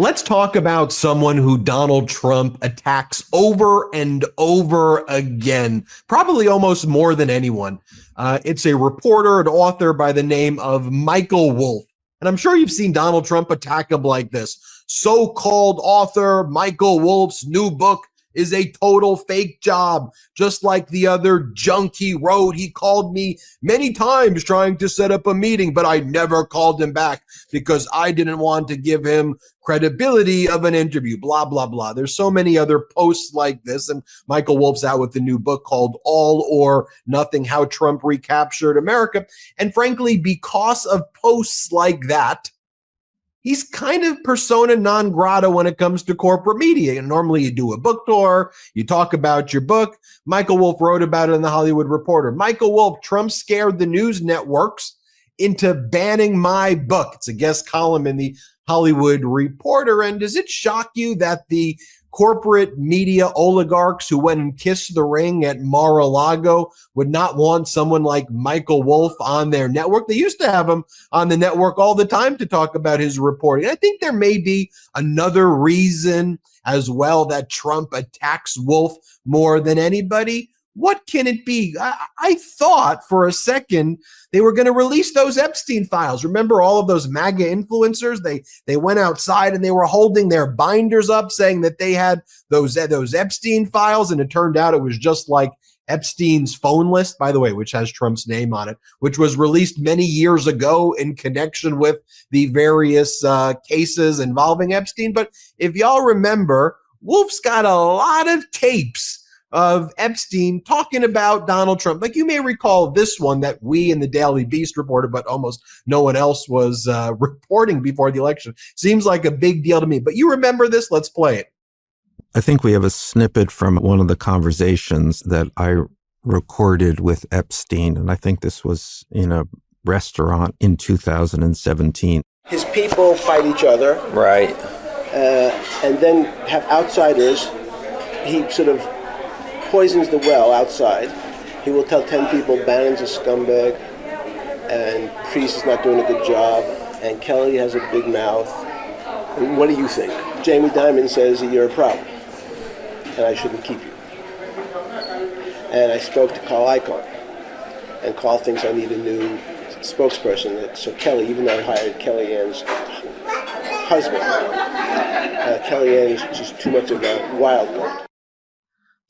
Let's talk about someone who Donald Trump attacks over and over again, probably almost more than anyone. It's a reporter and author by the name of Michael Wolff. And I'm sure you've seen Donald Trump attack him like this. So-called author Michael Wolff's new book is a total fake job, just like the other junk he wrote. He called me many times trying to set up a meeting, but I never called him back because I didn't want to give him credibility of an interview, blah, blah, blah. There's so many other posts like this, and Michael Wolff's out with the new book called All or Nothing, How Trump Recaptured America. And frankly, because of posts like that, he's kind of persona non grata when it comes to corporate media. And normally you do a book tour, you talk about your book. Michael Wolff wrote about it in the Hollywood Reporter. Michael Wolff, Trump scared the news networks into banning my book. It's a guest column in the Hollywood Reporter. And does it shock you that the corporate media oligarchs who went and kissed the ring at Mar-a-Lago would not want someone like Michael Wolff on their network? They used to have him on the network all the time to talk about his reporting. I think there may be another reason as well that Trump attacks Wolff more than anybody. What can it be? I thought for a second they were going to release those Epstein files. Remember all of those MAGA influencers? They went outside and they were holding their binders up saying that they had those Epstein files, and it turned out it was just like Epstein's phone list, by the way, which has Trump's name on it, which was released many years ago in connection with the various cases involving Epstein. But if y'all remember, Wolff's got a lot of tapes of Epstein talking about Donald Trump. Like you may recall this one that we in the Daily Beast reported, but almost no one else was reporting before the election. Seems like a big deal to me. But you remember this? Let's play it. I think we have a snippet from one of the conversations that I recorded with Epstein, and I think this was in a restaurant in 2017. His people fight each other. Right. And then have outsiders. He sort of poisons the well outside. He will tell 10 people Bannon's a scumbag and Priest is not doing a good job and Kelly has a big mouth. And what do you think? Jamie Dimon says that you're a problem and I shouldn't keep you. And I spoke to Carl Icahn, and Carl thinks I need a new spokesperson. So Kelly, even though I hired Kellyanne's husband, Kellyanne's just too much of a wild card.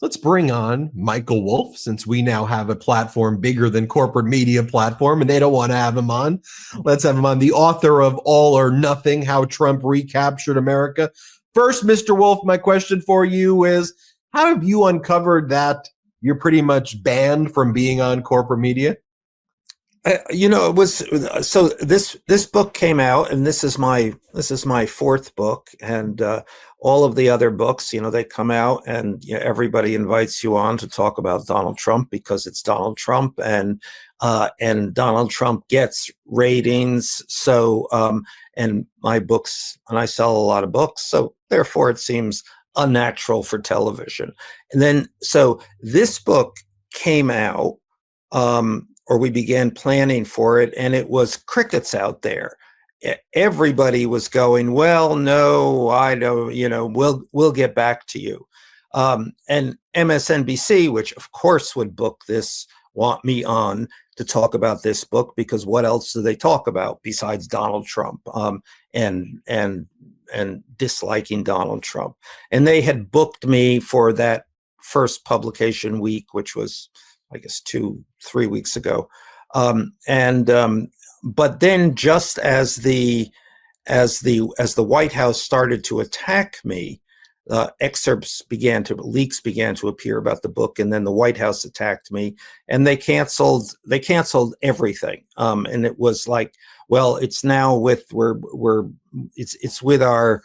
Let's bring on Michael Wolff, since we now have a platform bigger than corporate media platform, and they don't want to have him on. Let's have him on, the author of All or Nothing, How Trump Recaptured America. First, Mr. Wolff, my question for you is, how have you uncovered that you're pretty much banned from being on corporate media? It was so this book came out, and this is my fourth book, and all of the other books, they come out, and everybody invites you on to talk about Donald Trump because it's Donald Trump, and Donald Trump gets ratings. So and my books, and I sell a lot of books, so therefore it seems unnatural for television. And then so this book came out. Or we began planning for it, and it was crickets out there. Everybody was going, well, no, I don't, we'll get back to you. And MSNBC, which of course would book this, want me on to talk about this book, because what else do they talk about besides Donald Trump and disliking Donald Trump? And they had booked me for that first publication week, which was, I guess, 2-3 weeks ago. But then just as the White House started to attack me, leaks began to appear about the book, and then the White House attacked me, and they canceled everything. And it was like, well, it's now with it's with our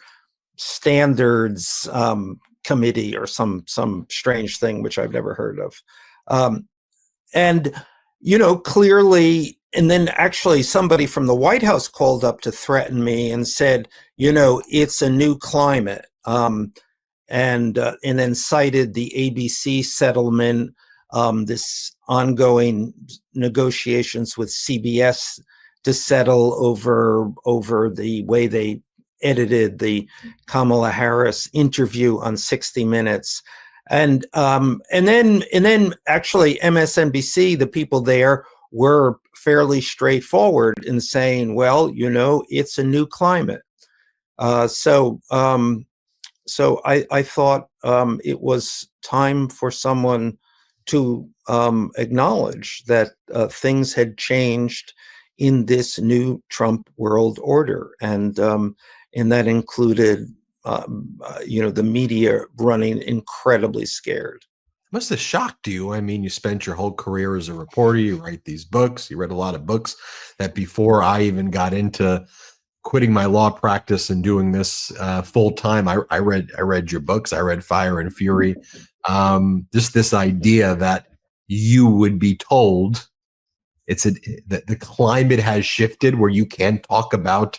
standards committee or some strange thing which I've never heard of. And, clearly, and then actually somebody from the White House called up to threaten me and said, it's a new climate, and then cited the ABC settlement, this ongoing negotiations with CBS to settle over the way they edited the Kamala Harris interview on 60 Minutes. And then actually MSNBC, the people there were fairly straightforward in saying, well, it's a new climate. So I thought it was time for someone to acknowledge that things had changed in this new Trump world order, and that included the media running incredibly scared. Must have shocked you. I mean, you spent your whole career as a reporter. You write these books. You read a lot of books that before I even got into quitting my law practice and doing this full time, I read your books. I read Fire and Fury. Just this idea that you would be told that the climate has shifted where you can talk about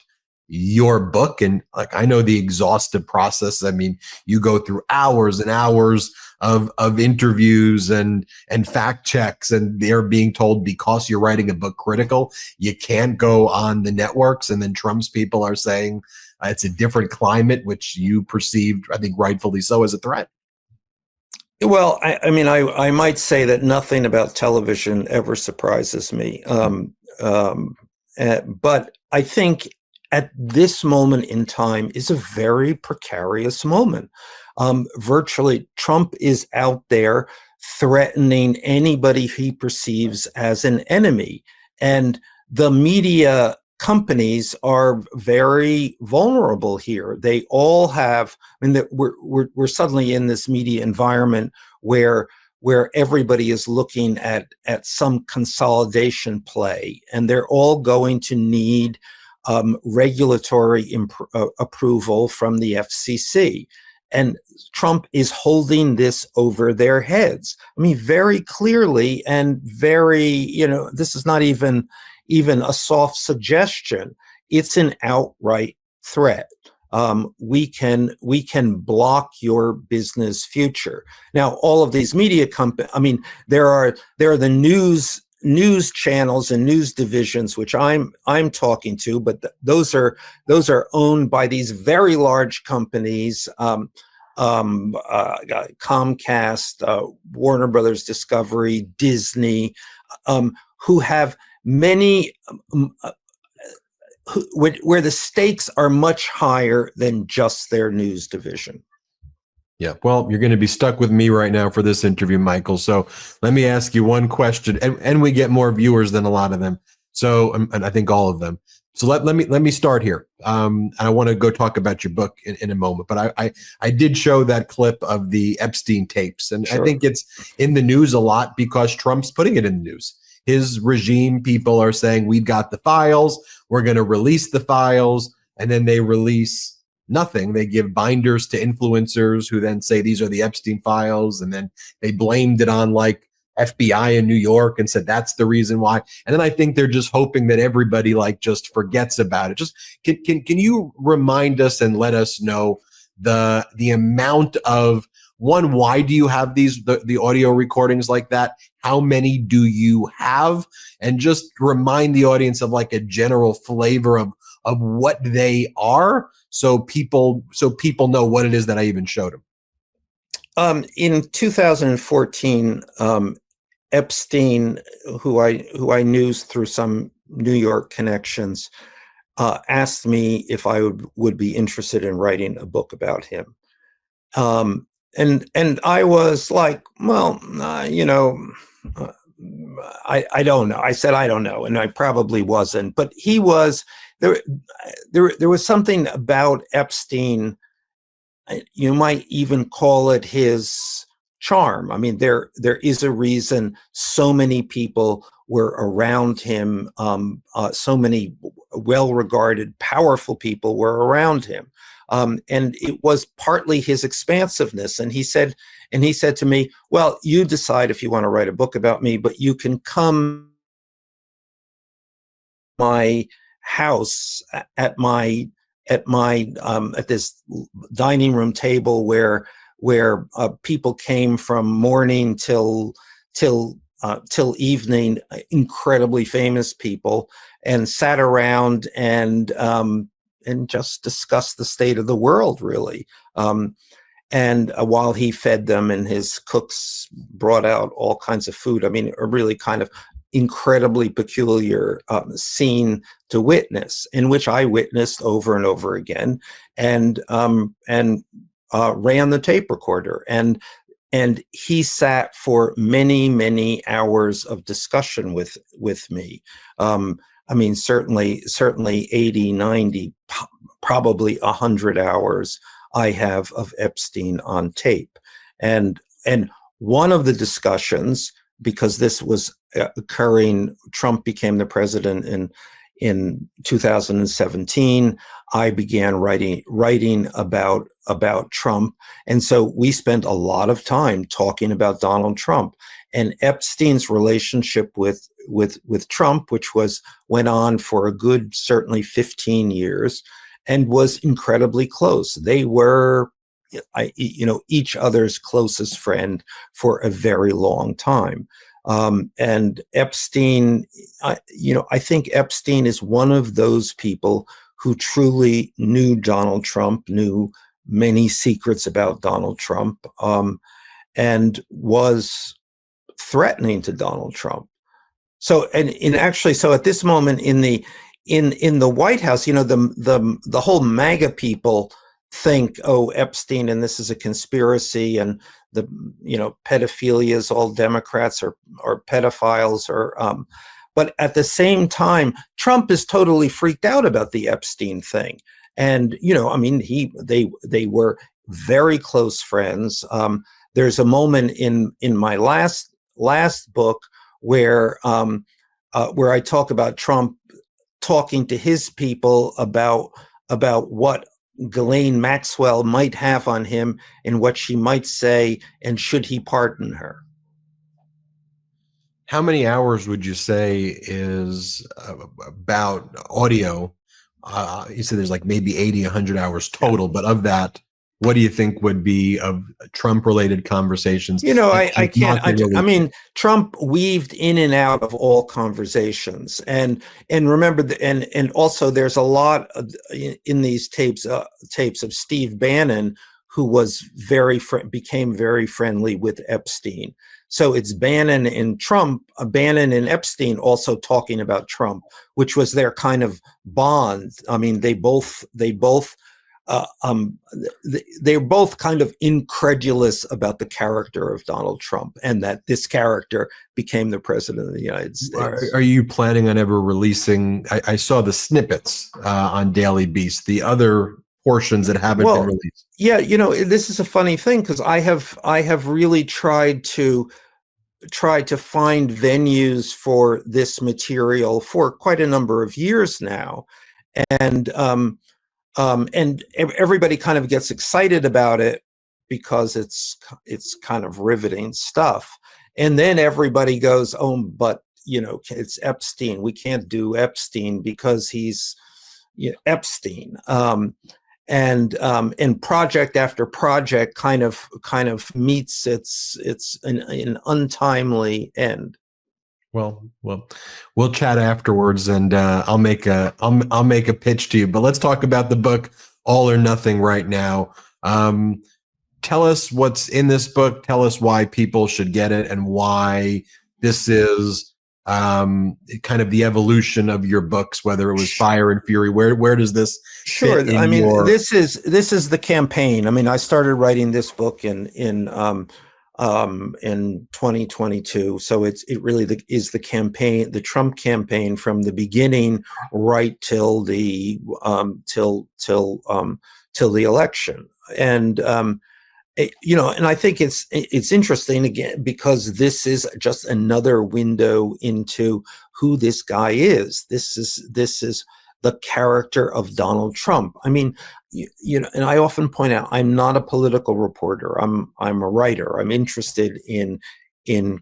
your book. And like, I know the exhaustive process. I mean, you go through hours and hours of interviews and fact checks, and they're being told because you're writing a book critical, you can't go on the networks. And then Trump's people are saying it's a different climate, which you perceived, I think rightfully so, as a threat. Well, I might say that nothing about television ever surprises me. But I think at this moment in time is a very precarious moment. Virtually, Trump is out there threatening anybody he perceives as an enemy. And the media companies are very vulnerable here. They all have, we're suddenly in this media environment where everybody is looking at some consolidation play, and they're all going to need regulatory approval from the FCC. And Trump is holding this over their heads. I mean, very clearly, and very, this is not even a soft suggestion. It's an outright threat. We can block your business future. Now, all of these media companies, there are the news channels and news divisions which I'm talking to, but those are owned by these very large companies, Comcast, Warner Brothers Discovery, Disney, who have many where the stakes are much higher than just their news division. Yeah, well, you're going to be stuck with me right now for this interview, Michael. So let me ask you one question, and we get more viewers than a lot of them. So, and I think all of them. So let me start here. I want to go talk about your book in a moment, but I did show that clip of the Epstein tapes, and sure. I think it's in the news a lot because Trump's putting it in the news. His regime people are saying, we've got the files, we're going to release the files, and then they release nothing. They give binders to influencers who then say these are the Epstein files, and then they blamed it on like FBI in New York and said that's the reason why. And then I think they're just hoping that everybody like just forgets about it. Just can you remind us and let us know the amount of, one, why do you have the audio recordings like that? How many do you have? And just remind the audience of like a general flavor of what they are, so people know what it is that I even showed them. In 2014, Epstein, who I knew through some New York connections, asked me if I would be interested in writing a book about him. And I was like, well, I don't know. I said, I don't know. And I probably wasn't, but he was there was something about Epstein. You might even call it his charm. I mean, there is a reason so many people were around him. So many well-regarded, powerful people were around him. And it was partly his expansiveness. And he said to me, well, you decide if you want to write a book about me, but you can come to my house at this dining room table where people came from morning till evening, incredibly famous people, and sat around and just discuss the state of the world, really. And while he fed them and his cooks brought out all kinds of food, I mean, a really kind of incredibly peculiar scene to witness, in which I witnessed over and over again, and ran the tape recorder. And he sat for many, many hours of discussion with me. I mean, certainly 80, 90, probably 100 hours I have of Epstein on tape. And one of the discussions, because this was occurring, Trump became the president in 2017. I began writing about Trump. And so we spent a lot of time talking about Donald Trump and Epstein's relationship with Trump, which went on for a good, certainly 15 years, and was incredibly close. They were, each other's closest friend for a very long time. And Epstein, I think Epstein is one of those people who truly knew Donald Trump, knew many secrets about Donald Trump, and was threatening to Donald Trump. So, so at this moment in the White House, the whole MAGA people think, oh, Epstein, and this is a conspiracy, and the pedophilia is all Democrats or pedophiles, but at the same time, Trump is totally freaked out about the Epstein thing, and they were very close friends. There's a moment in my last book where I talk about Trump talking to his people about what Ghislaine Maxwell might have on him and what she might say, and should he pardon her. How many hours would you say is about audio? You said there's like maybe 80, 100 hours total, but of that, what do you think would be of Trump-related conversations? I can't. I mean, Trump weaved in and out of all conversations, and remember, and also there's a lot in these tapes of Steve Bannon, who was became very friendly with Epstein. So it's Bannon and Trump, Bannon and Epstein also talking about Trump, which was their kind of bond. I mean, they're both kind of incredulous about the character of Donald Trump, and that this character became the president of the United States. Are you planning on ever releasing? I saw the snippets on Daily Beast, the other portions that haven't been released. Yeah, this is a funny thing, because I have really tried to find venues for this material for quite a number of years now, and everybody kind of gets excited about it because it's kind of riveting stuff. And then everybody goes, oh, but it's Epstein. We can't do Epstein because he's Epstein. And project after project kind of meets its an untimely end. Well, we'll chat afterwards, and I'll make a pitch to you. But let's talk about the book All or Nothing right now. Tell us what's in this book. Tell us why people should get it, and why this is kind of the evolution of your books. Whether it was Fire and Fury, where does this? Sure. Fit in I mean, this is the campaign. I mean, I started writing this book in 2022. So it really is the campaign, the Trump campaign, from the beginning right till the election. And and I think it's interesting, again, because this is just another window into who this guy is. This is the character of Donald Trump. I mean, and I often point out, I'm not a political reporter. I'm a writer. I'm interested in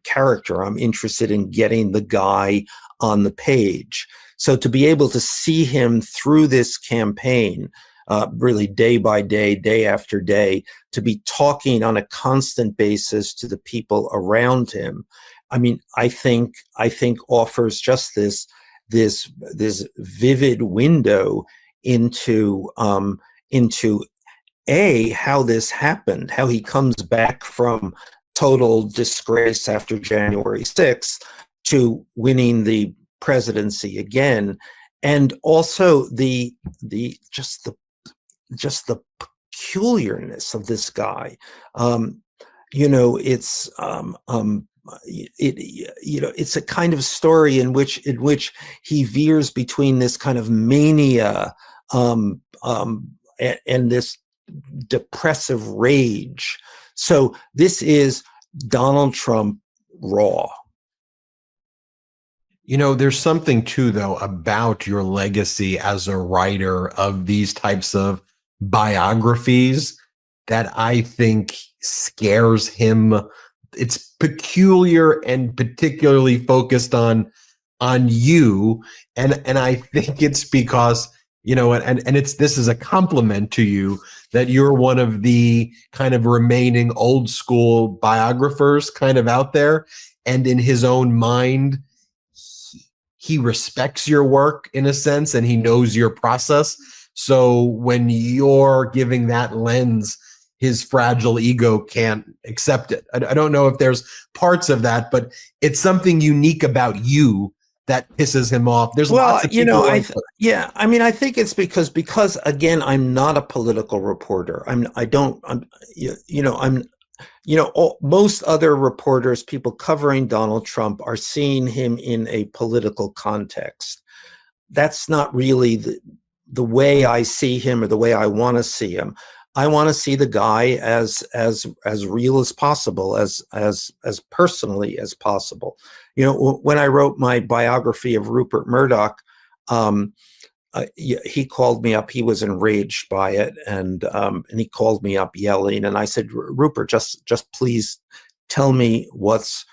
character. I'm interested in getting the guy on the page. So to be able to see him through this campaign, really day by day, day after day, to be talking on a constant basis to the people around him, I mean, I think offers just this vivid window into how this happened, how he comes back from total disgrace after January 6th to winning the presidency again, and also the peculiarness of this guy. It's a kind of story in which he veers between this kind of mania and this depressive rage. So this is Donald Trump raw. There's something too, though, about your legacy as a writer of these types of biographies that I think scares him. It's peculiar and particularly focused on you. And I think it's because, this is a compliment to you that you're one of the kind of remaining old school biographers kind of out there. And in his own mind, he respects your work in a sense, and he knows your process. So when you're giving that lens, his fragile ego can't accept it. I don't know if there's parts of that, but it's something unique about you that pisses him off. There's lots of people I think it's because again, I'm not a political reporter. Most other reporters, people covering Donald Trump, are seeing him in a political context. That's not really the way I see him or the way I want to see him. I want to see the guy as real as possible, as personally as possible. When I wrote my biography of Rupert Murdoch, he called me up. He was enraged by it, and he called me up yelling. And I said, Rupert, just please tell me what's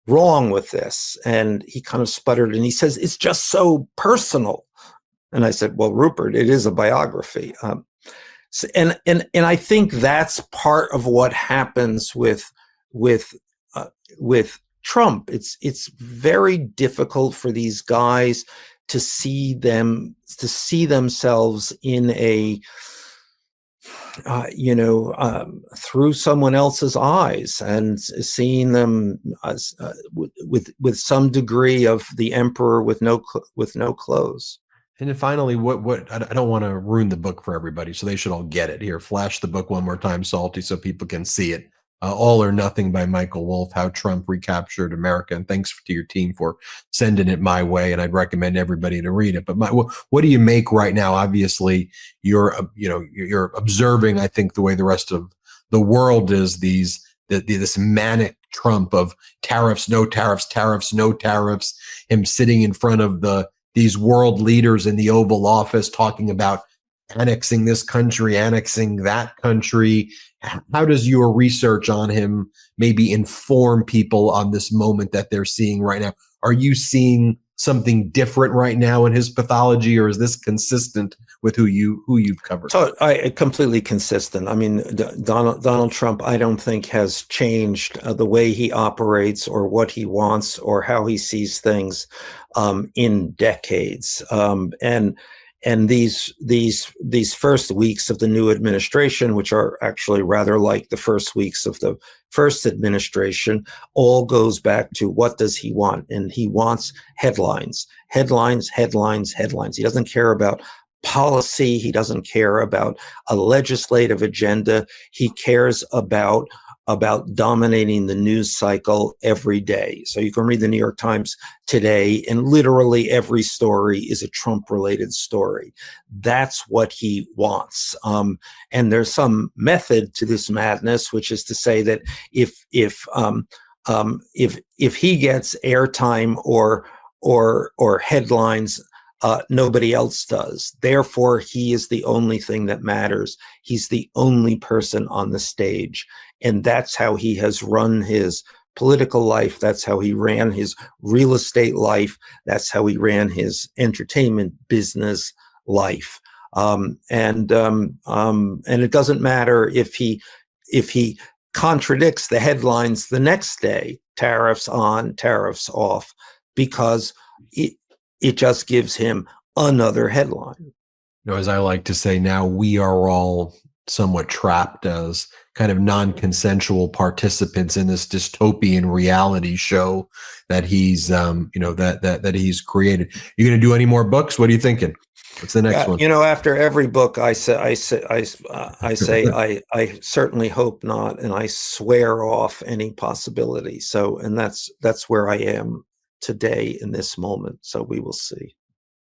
wrong with this. And he kind of sputtered, and he says, it's just so personal. And I said, well, Rupert, it is a biography. And I think that's part of what happens with Trump. It's very difficult for these guys to see themselves in a through someone else's eyes, and seeing them as, with some degree of the emperor with no clothes. And then finally, what I don't want to ruin the book for everybody, so they should all get it. Here, flash the book one more time, Salty, so people can see it. All or Nothing by Michael Wolff, How Trump Recaptured America. And thanks to your team for sending it my way. And I'd recommend everybody to read it. But what do you make right now? Obviously, you're observing, I think, the way the rest of the world is, this manic Trump of tariffs, no tariffs, tariffs, no tariffs, him sitting in front of these world leaders in the Oval Office talking about annexing this country, annexing that country. How does your research on him maybe inform people on this moment that they're seeing right now? Are you seeing something different right now in his pathology, or is this consistent with who you've covered? So completely consistent. I mean, Donald Trump, I don't think has changed the way he operates or what he wants or how he sees things in decades. And these first weeks of the new administration, which are actually rather like the first weeks of the first administration, all goes back to what does he want? And he wants headlines, headlines, headlines, headlines. He doesn't care about policy. He doesn't care about a legislative agenda. He cares about dominating the news cycle every day. So you can read the New York Times today, and literally every story is a Trump-related story. That's what he wants. And there's some method to this madness, which is to say that if he gets airtime or headlines, nobody else does. Therefore, he is the only thing that matters. He's the only person on the stage. And that's how he has run his political life. That's how he ran his real estate life. That's how he ran his entertainment business life. And it doesn't matter if he contradicts the headlines the next day, tariffs on, tariffs off, because it just gives him another headline. As I like to say now, we are all somewhat trapped as kind of non-consensual participants in this dystopian reality show that he's, that he's created. You going to do any more books? What are you thinking? What's the next one? After every book, I say, I certainly hope not, and I swear off any possibility. So, and that's where I am today in this moment. So we will see.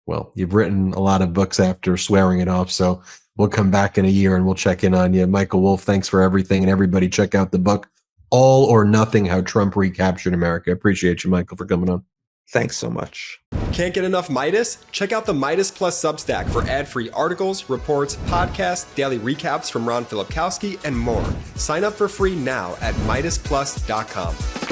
Well, you've written a lot of books after swearing it off, so we'll come back in a year and we'll check in on you. Michael Wolff, thanks for everything, and everybody check out the book, All or Nothing, How Trump Recaptured America. Appreciate you, Michael, for coming on. Thanks so much. Can't get enough Meidas? Check out the Meidas Plus Substack for ad-free articles, reports, podcasts, daily recaps from Ron Filipkowski, and more. Sign up for free now at MeidasPlus.com.